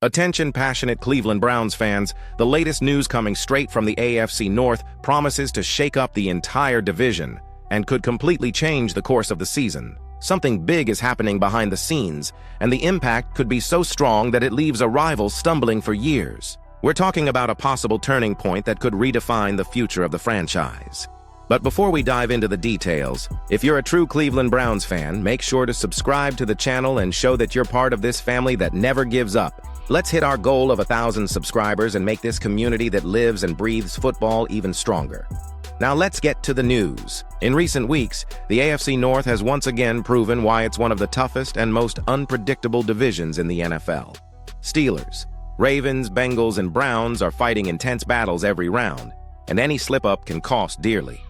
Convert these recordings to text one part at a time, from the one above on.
Attention passionate Cleveland Browns fans, the latest news coming straight from the AFC North promises to shake up the entire division and could completely change the course of the season. Something big is happening behind the scenes, and the impact could be so strong that it leaves a rival stumbling for years. We're talking about a possible turning point that could redefine the future of the franchise. But before we dive into the details, if you're a true Cleveland Browns fan, make sure to subscribe to the channel and show that you're part of this family that never gives up. Let's hit our goal of 1,000 subscribers and make this community that lives and breathes football even stronger. Now let's get to the news. In recent weeks, the AFC North has once again proven why it's one of the toughest and most unpredictable divisions in the NFL. Steelers, Ravens, Bengals, and Browns are fighting intense battles every round, and any slip-up can cost dearly.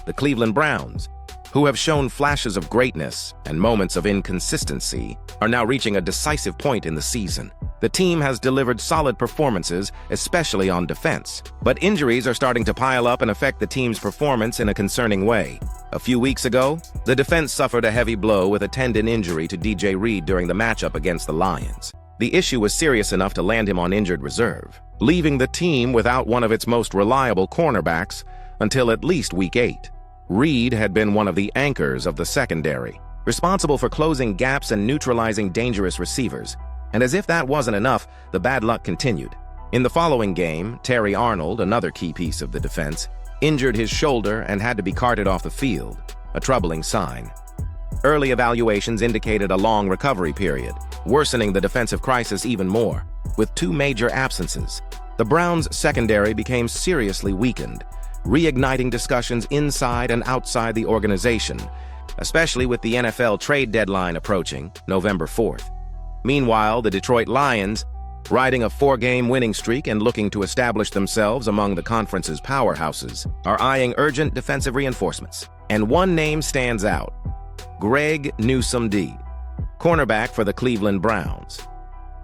The Cleveland Browns, who have shown flashes of greatness and moments of inconsistency, are now reaching a decisive point in the season. The team has delivered solid performances, especially on defense, but injuries are starting to pile up and affect the team's performance in a concerning way. A few weeks ago, the defense suffered a heavy blow with a tendon injury to DJ Reed during the matchup against the Lions. The issue was serious enough to land him on injured reserve, leaving the team without one of its most reliable cornerbacks until at least Week 8. Reed had been one of the anchors of the secondary, responsible for closing gaps and neutralizing dangerous receivers. And as if that wasn't enough, the bad luck continued. In the following game, Terry Arnold, another key piece of the defense, injured his shoulder and had to be carted off the field, a troubling sign. Early evaluations indicated a long recovery period, worsening the defensive crisis even more. With two major absences, the Browns' secondary became seriously weakened, reigniting discussions inside and outside the organization, especially with the NFL trade deadline approaching November 4th. Meanwhile, the Detroit Lions, riding a 4-game winning streak and looking to establish themselves among the conference's powerhouses, are eyeing urgent defensive reinforcements. And one name stands out: Greg Newsome D, cornerback for the Cleveland Browns.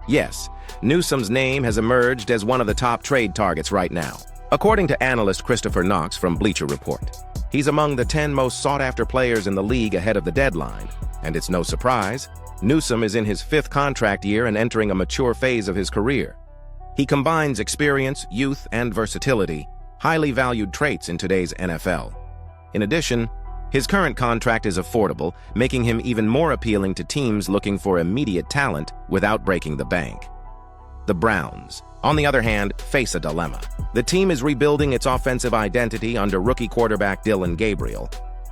Yes, Newsome's name has emerged as one of the top trade targets right now. According to analyst Christopher Knox from Bleacher Report, he's among the 10 most sought-after players in the league ahead of the deadline, and it's no surprise, Newsome is in his 5th contract year and entering a mature phase of his career. He combines experience, youth, and versatility, highly valued traits in today's NFL. In addition, his current contract is affordable, making him even more appealing to teams looking for immediate talent without breaking the bank. The Browns, on the other hand, face a dilemma. The team is rebuilding its offensive identity under rookie quarterback Dillon Gabriel,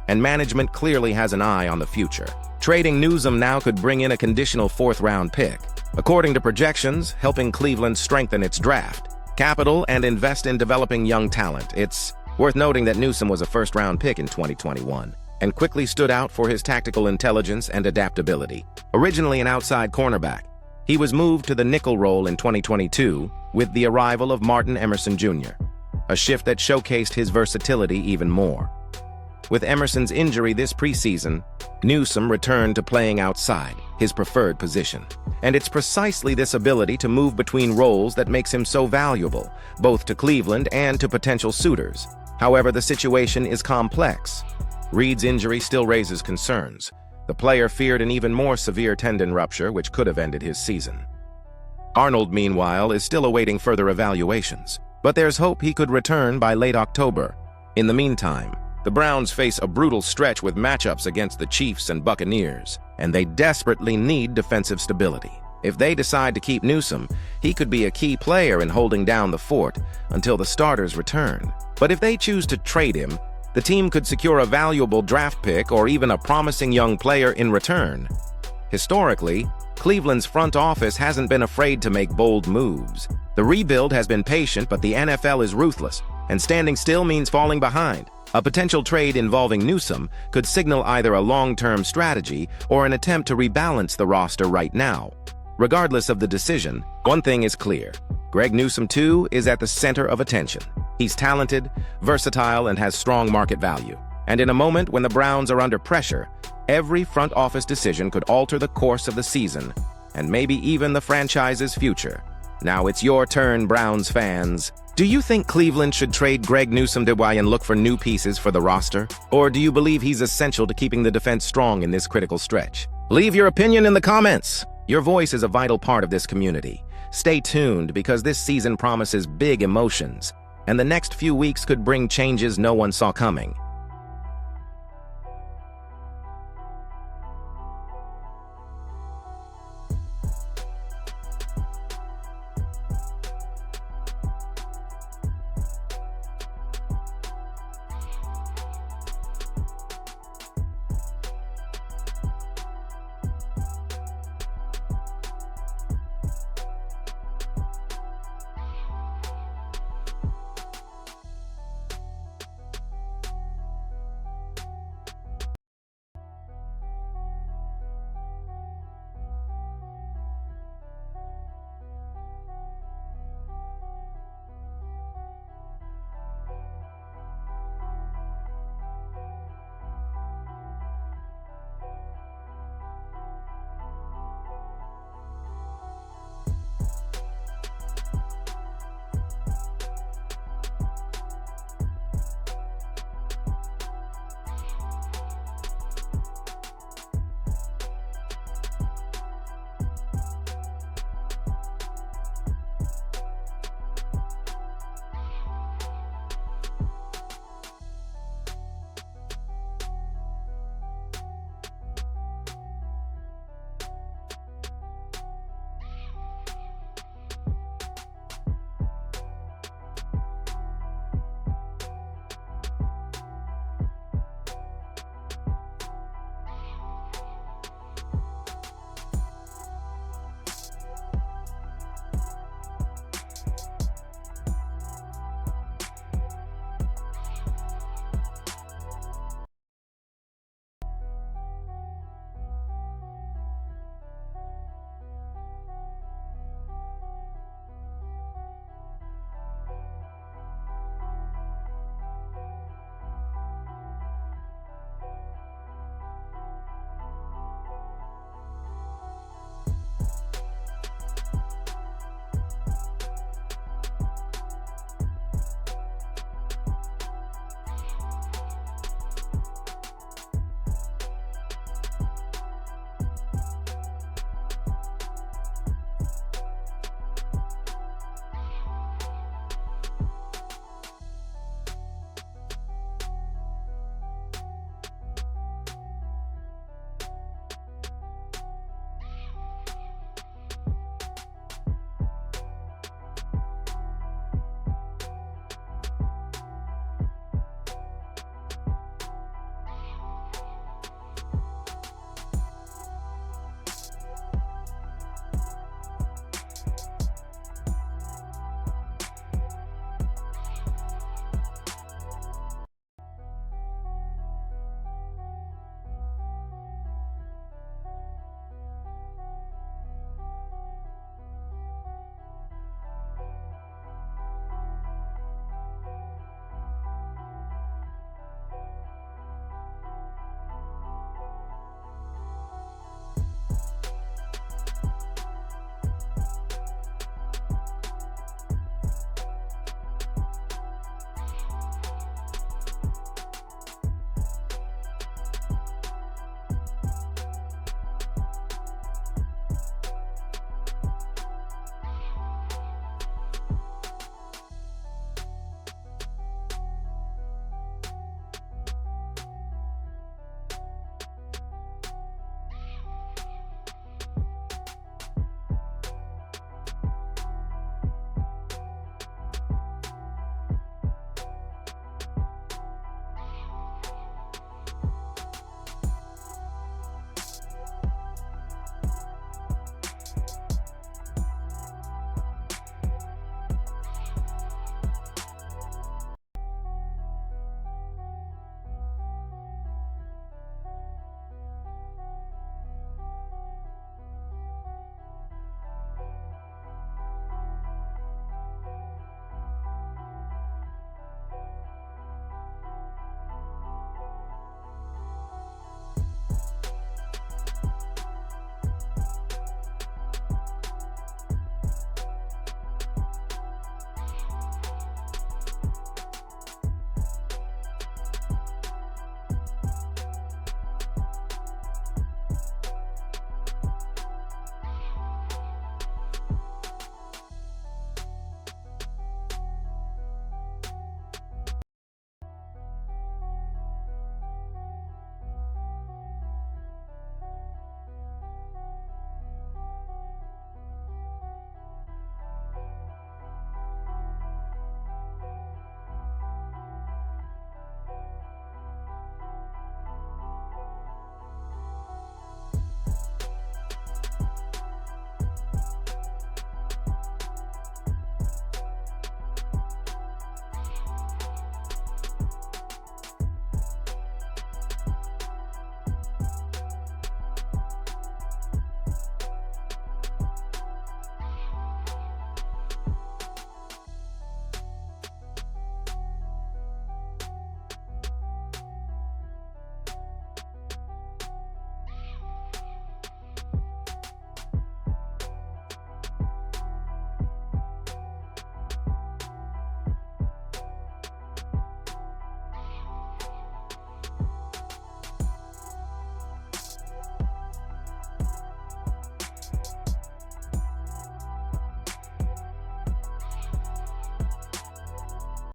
and management clearly has an eye on the future. Trading Newsome now could bring in a conditional 4th-round pick, according to projections, helping Cleveland strengthen its draft capital and invest in developing young talent. It's worth noting that Newsome was a 1st-round pick in 2021 and quickly stood out for his tactical intelligence and adaptability. Originally an outside cornerback, he was moved to the nickel role in 2022 with the arrival of Martin Emerson Jr., a shift that showcased his versatility even more. With Emerson's injury this preseason, Newsome returned to playing outside, his preferred position. And it's precisely this ability to move between roles that makes him so valuable, both to Cleveland and to potential suitors. However, the situation is complex. Reed's injury still raises concerns. The player feared an even more severe tendon rupture, which could have ended his season. Arnold, meanwhile, is still awaiting further evaluations, but there's hope he could return by late October. In the meantime, the Browns face a brutal stretch with matchups against the Chiefs and Buccaneers, and they desperately need defensive stability. If they decide to keep Newsome, he could be a key player in holding down the fort until the starters return. But if they choose to trade him, the team could secure a valuable draft pick or even a promising young player in return. Historically, Cleveland's front office hasn't been afraid to make bold moves. The rebuild has been patient, but the NFL is ruthless, and standing still means falling behind. A potential trade involving Newsome could signal either a long-term strategy or an attempt to rebalance the roster right now. Regardless of the decision, one thing is clear: Greg Newsome, too, is at the center of attention. He's talented, versatile, and has strong market value. And in a moment when the Browns are under pressure, every front office decision could alter the course of the season, and maybe even the franchise's future. Now it's your turn, Browns fans. Do you think Cleveland should trade Greg Newsome to and look for new pieces for the roster? Or do you believe he's essential to keeping the defense strong in this critical stretch? Leave your opinion in the comments. Your voice is a vital part of this community, Stay tuned because this season promises big emotions, and the next few weeks could bring changes no one saw coming.